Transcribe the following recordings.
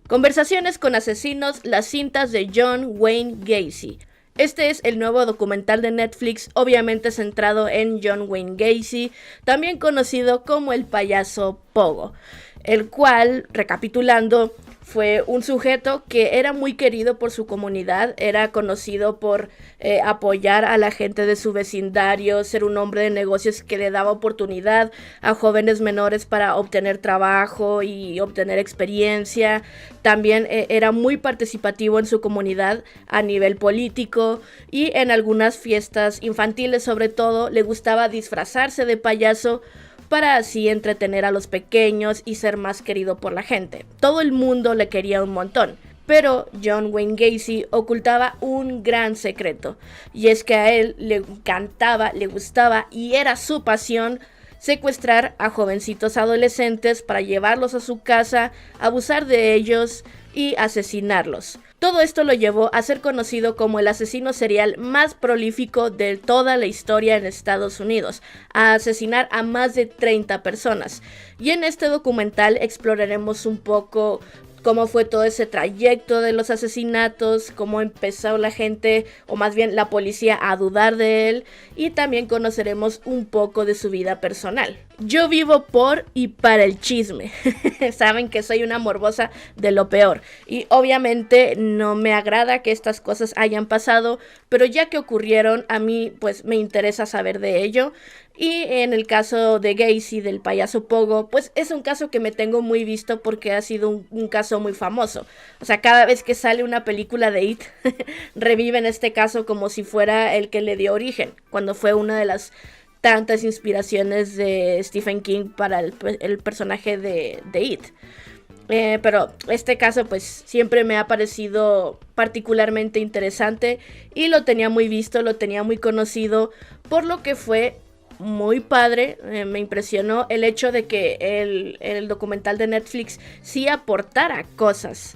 Conversaciones con asesinos, las cintas de John Wayne Gacy. Este es el nuevo documental de Netflix, obviamente centrado en John Wayne Gacy, también conocido como el payaso Pogo, el cual, recapitulando, fue un sujeto que era muy querido por su comunidad, era conocido por apoyar a la gente de su vecindario, ser un hombre de negocios que le daba oportunidad a jóvenes menores para obtener trabajo y obtener experiencia. También era muy participativo en su comunidad a nivel político y en algunas fiestas infantiles sobre todo le gustaba disfrazarse de payaso para así entretener a los pequeños y ser más querido por la gente. Todo el mundo le quería un montón. Pero John Wayne Gacy ocultaba un gran secreto, y es que a él le encantaba, le gustaba y era su pasión secuestrar a jovencitos adolescentes para llevarlos a su casa, abusar de ellos y asesinarlos. Todo esto lo llevó a ser conocido como el asesino serial más prolífico de toda la historia en Estados Unidos, a asesinar a más de 30 personas. Y en este documental exploraremos un poco cómo fue todo ese trayecto de los asesinatos, cómo empezó la gente, o más bien la policía, a dudar de él, y también conoceremos un poco de su vida personal. Yo vivo por y para el chisme. Saben que soy una morbosa de lo peor, y obviamente no me agrada que estas cosas hayan pasado, pero ya que ocurrieron, a mí pues me interesa saber de ello. Y en el caso de Gacy, del payaso Pogo, pues es un caso que me tengo muy visto porque ha sido un caso muy famoso. O sea, cada vez que sale una película de It, reviven este caso como si fuera el que le dio origen, cuando fue una de las tantas inspiraciones de Stephen King para el personaje de It. Pero este caso pues siempre me ha parecido particularmente interesante y lo tenía muy visto, lo tenía muy conocido, por lo que fue muy padre. Me impresionó el hecho de que el documental de Netflix sí aportara cosas,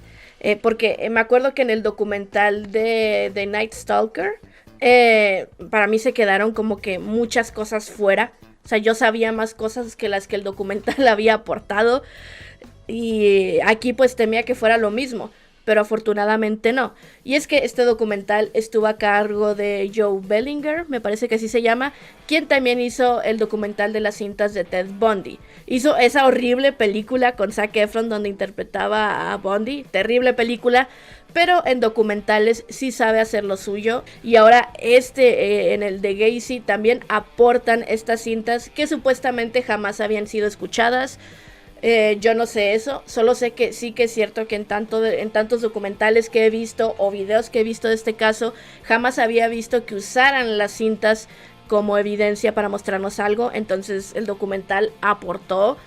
porque me acuerdo que en el documental de Night Stalker, para mí se quedaron como que muchas cosas fuera. O sea, yo sabía más cosas que las que el documental había aportado, y aquí pues temía que fuera lo mismo, pero afortunadamente no. Y es que este documental estuvo a cargo de Joe Bellinger, me parece que así se llama, quien también hizo el documental de las cintas de Ted Bundy. Hizo esa horrible película con Zac Efron donde interpretaba a Bundy, terrible película, pero en documentales sí sabe hacer lo suyo. Y ahora en el de Gacy también aportan estas cintas que supuestamente jamás habían sido escuchadas. Yo no sé eso, solo sé que sí que es cierto que en tantos documentales que he visto o videos que he visto de este caso, jamás había visto que usaran las cintas como evidencia para mostrarnos algo. Entonces el documental aportó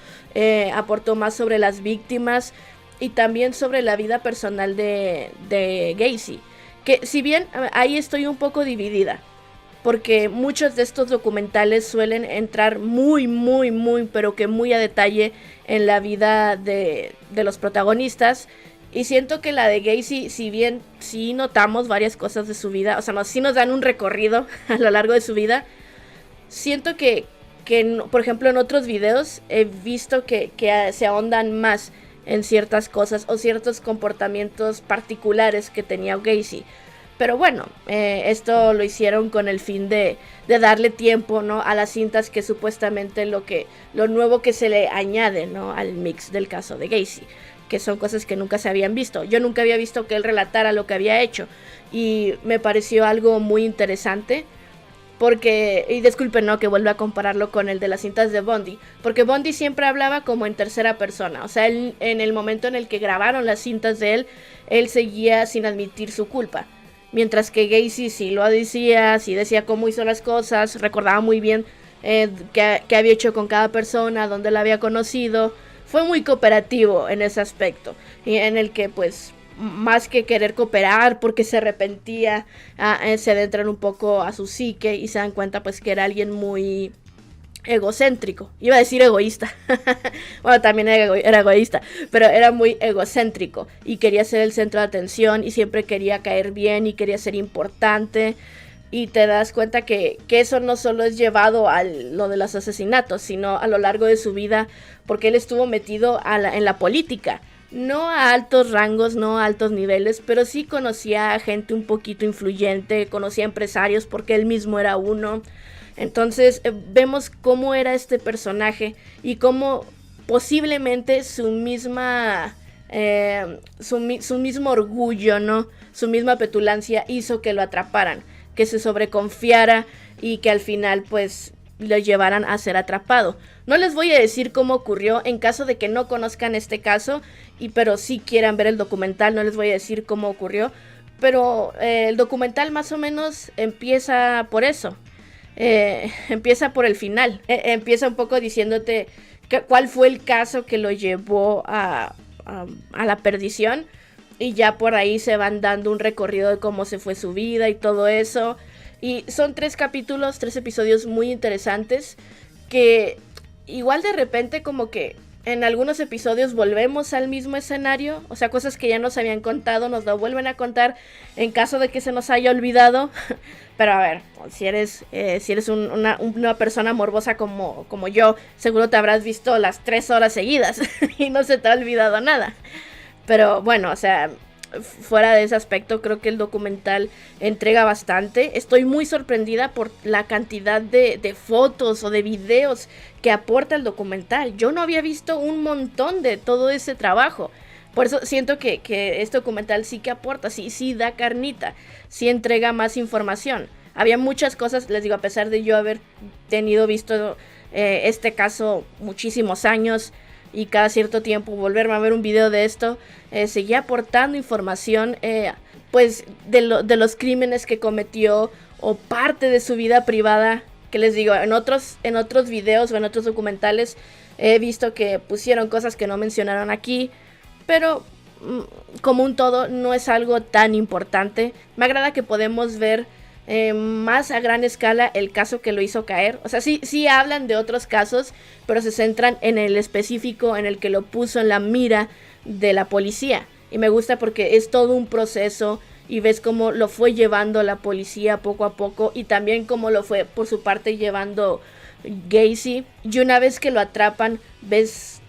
más sobre las víctimas y también sobre la vida personal de Gacy, que si bien ahí estoy un poco dividida, porque muchos de estos documentales suelen entrar muy, pero que muy a detalle en la vida de los protagonistas. Y siento que la de Gacy, si bien sí notamos varias cosas de su vida, o sea, sí nos dan un recorrido a lo largo de su vida, siento que por ejemplo, en otros videos he visto que se ahondan más en ciertas cosas o ciertos comportamientos particulares que tenía Gacy. Pero bueno, esto lo hicieron con el fin de darle tiempo, ¿no?, a las cintas, que supuestamente lo nuevo que se le añade, ¿no?, al mix del caso de Gacy, que son cosas que nunca se habían visto. Yo nunca había visto que él relatara lo que había hecho y me pareció algo muy interesante. Porque, y disculpen, no, que vuelva a compararlo con el de las cintas de Bundy, porque Bundy siempre hablaba como en tercera persona. O sea, él, en el momento en el que grabaron las cintas de él seguía sin admitir su culpa. Mientras que Gacy sí lo decía, sí decía cómo hizo las cosas, recordaba muy bien qué había hecho con cada persona, dónde la había conocido. Fue muy cooperativo en ese aspecto, y en el que pues más que querer cooperar porque se arrepentía, se adentran un poco a su psique y se dan cuenta pues que era alguien muy egocéntrico. Iba a decir egoísta. Bueno, también era egoísta, pero era muy egocéntrico y quería ser el centro de atención y siempre quería caer bien y quería ser importante. Y te das cuenta que eso no solo es llevado a lo de los asesinatos, sino a lo largo de su vida, porque él estuvo metido en la política. no a altos rangos, no a altos niveles, pero sí conocía a gente un poquito influyente, conocía empresarios porque él mismo era uno. Entonces vemos cómo era este personaje y cómo posiblemente su misma... su mismo orgullo, ¿no? Su misma petulancia hizo que lo atraparan, que se sobreconfiara y que al final pues lo llevaran a ser atrapado. No les voy a decir cómo ocurrió en caso de que no conozcan este caso, pero sí quieran ver el documental, no les voy a decir cómo ocurrió, pero el documental más o menos empieza por eso, empieza por el final, empieza un poco diciéndote cuál fue el caso que lo llevó a la perdición, y ya por ahí se van dando un recorrido de cómo se fue su vida y todo eso. Y son 3 capítulos, 3 episodios muy interesantes, que igual de repente como que en algunos episodios volvemos al mismo escenario, o sea, cosas que ya nos habían contado, nos lo vuelven a contar en caso de que se nos haya olvidado. Pero a ver, si eres una persona morbosa como yo, seguro te habrás visto las 3 horas seguidas y no se te ha olvidado nada. Pero bueno, o sea, fuera de ese aspecto, creo que el documental entrega bastante. Estoy muy sorprendida por la cantidad de fotos o de videos que aporta el documental. Yo no había visto un montón de todo ese trabajo. Por eso siento que este documental sí que aporta, sí da carnita, sí entrega más información. Había muchas cosas, les digo, a pesar de yo haber visto este caso muchísimos años, y cada cierto tiempo volverme a ver un video de esto, seguía aportando información pues de los crímenes que cometió o parte de su vida privada, que les digo, en otros videos o en otros documentales he visto que pusieron cosas que no mencionaron aquí, pero como un todo no es algo tan importante. Me agrada que podemos ver más a gran escala el caso que lo hizo caer. O sea, sí hablan de otros casos, pero se centran en el específico en el que lo puso en la mira de la policía. Y me gusta porque es todo un proceso y ves cómo lo fue llevando la policía poco a poco, y también cómo lo fue por su parte llevando Gacy. Y una vez que lo atrapan, ves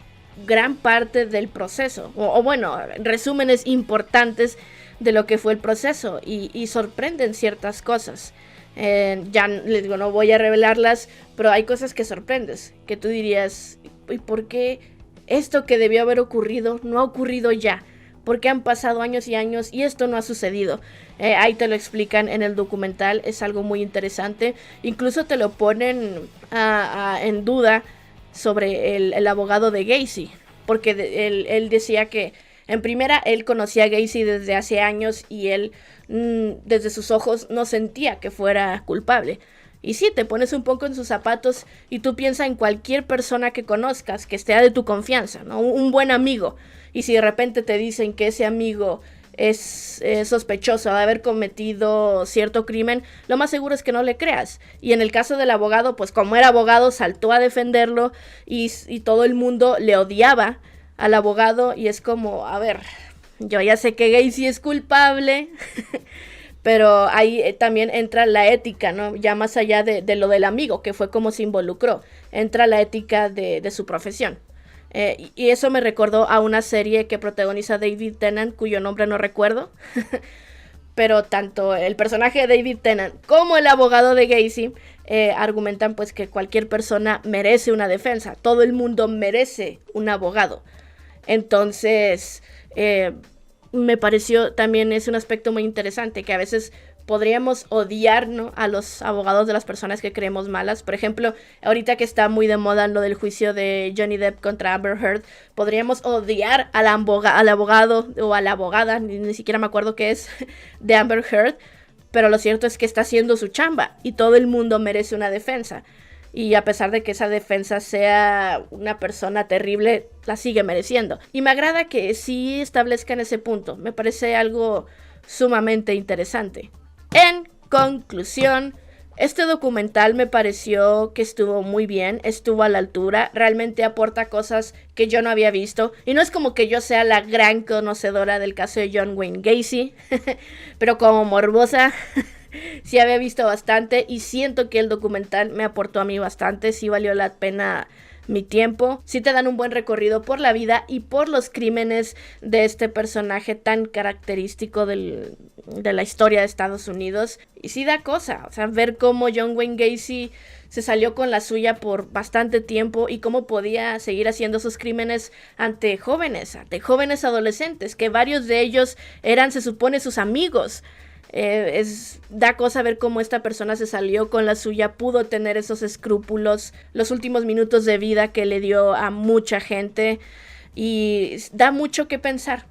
gran parte del proceso, o bueno, resúmenes importantes de lo que fue el proceso, y sorprenden ciertas cosas. Ya les digo, no voy a revelarlas, pero hay cosas que sorprendes, que tú dirías, ¿y por qué esto que debió haber ocurrido no ha ocurrido ya? ¿Por qué han pasado años y años y esto no ha sucedido? Ahí te lo explican en el documental, es algo muy interesante. Incluso te lo ponen en duda sobre el abogado de Gacy, porque él decía que en primera él conocía a Gacy desde hace años y él desde sus ojos no sentía que fuera culpable. Y sí, te pones un poco en sus zapatos y tú piensas en cualquier persona que conozcas, que esté de tu confianza, ¿no? Un buen amigo. Y si de repente te dicen que ese amigo es sospechoso de haber cometido cierto crimen, lo más seguro es que no le creas. Y en el caso del abogado, pues como era abogado, saltó a defenderlo y todo el mundo le odiaba al abogado, y es como, a ver, yo ya sé que Gacy es culpable, pero ahí también entra la ética, ¿no? Ya más allá de lo del amigo, que fue como se involucró, entra la ética de su profesión. Y eso me recordó a una serie que protagoniza David Tennant, cuyo nombre no recuerdo, pero tanto el personaje de David Tennant como el abogado de Gacy argumentan pues que cualquier persona merece una defensa, todo el mundo merece un abogado. Entonces me pareció también es un aspecto muy interesante, que a veces podríamos odiar, ¿no?, a los abogados de las personas que creemos malas. Por ejemplo, ahorita que está muy de moda lo del juicio de Johnny Depp contra Amber Heard, podríamos odiar al abogado o a la abogada, ni siquiera me acuerdo qué es, de Amber Heard, pero lo cierto es que está haciendo su chamba y todo el mundo merece una defensa. Y a pesar de que esa defensa sea una persona terrible, la sigue mereciendo. Y me agrada que sí establezcan ese punto. Me parece algo sumamente interesante. En conclusión, este documental me pareció que estuvo muy bien, estuvo a la altura, realmente aporta cosas que yo no había visto. Y no es como que yo sea la gran conocedora del caso de John Wayne Gacy, pero como morbosa sí había visto bastante, y siento que el documental me aportó a mí bastante, sí valió la pena mi tiempo. Sí te dan un buen recorrido por la vida y por los crímenes de este personaje tan característico de la historia de Estados Unidos. Y sí da cosa, o sea, ver cómo John Wayne Gacy se salió con la suya por bastante tiempo y cómo podía seguir haciendo sus crímenes ante jóvenes adolescentes, que varios de ellos eran, se supone, sus amigos. Da cosa ver cómo esta persona se salió con la suya, pudo tener esos escrúpulos, los últimos minutos de vida que le dio a mucha gente, y da mucho que pensar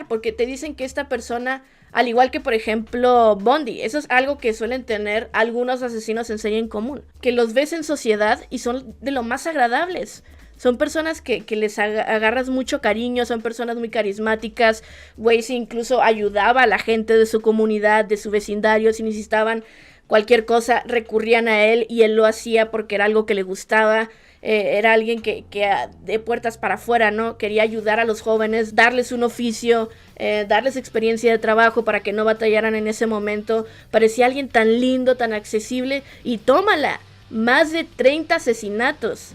porque te dicen que esta persona, al igual que por ejemplo Bundy, eso es algo que suelen tener algunos asesinos en serie en común, que los ves en sociedad y son de lo más agradables. Son personas que les agarras mucho cariño, son personas muy carismáticas. Gacy incluso ayudaba a la gente de su comunidad, de su vecindario, si necesitaban cualquier cosa, recurrían a él y él lo hacía porque era algo que le gustaba. Era alguien que de puertas para afuera, ¿no? Quería ayudar a los jóvenes, darles un oficio, darles experiencia de trabajo para que no batallaran en ese momento. Parecía alguien tan lindo, tan accesible, y tómala, más de 30 asesinatos.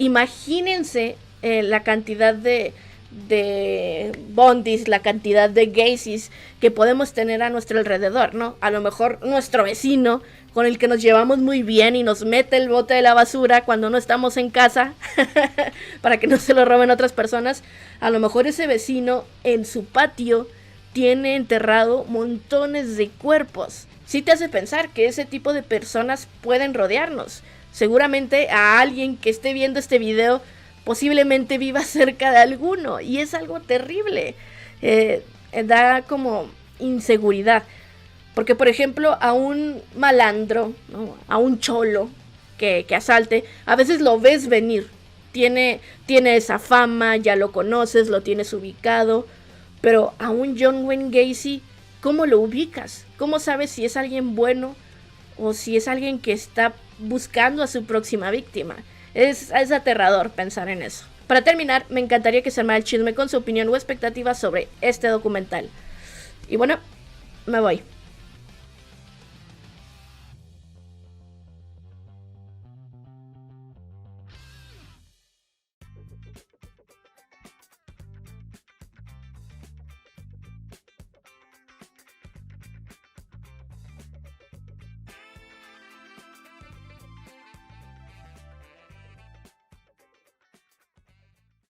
Imagínense la cantidad de Bundys, la cantidad de Gacys que podemos tener a nuestro alrededor, ¿no? A lo mejor nuestro vecino con el que nos llevamos muy bien y nos mete el bote de la basura cuando no estamos en casa para que no se lo roben otras personas. A lo mejor ese vecino en su patio tiene enterrado montones de cuerpos. Sí te hace pensar que ese tipo de personas pueden rodearnos. Seguramente a alguien que esté viendo este video posiblemente viva cerca de alguno, y es algo terrible. Da como inseguridad, porque por ejemplo a un malandro, ¿no? A un cholo que asalte, a veces lo ves venir, tiene esa fama, ya lo conoces, lo tienes ubicado, pero a un John Wayne Gacy, ¿cómo lo ubicas? ¿Cómo sabes si es alguien bueno o si es alguien que está buscando a su próxima víctima? Es aterrador pensar en eso. Para terminar, me encantaría que se armara el chisme con su opinión o expectativas sobre este documental. Y bueno, me voy.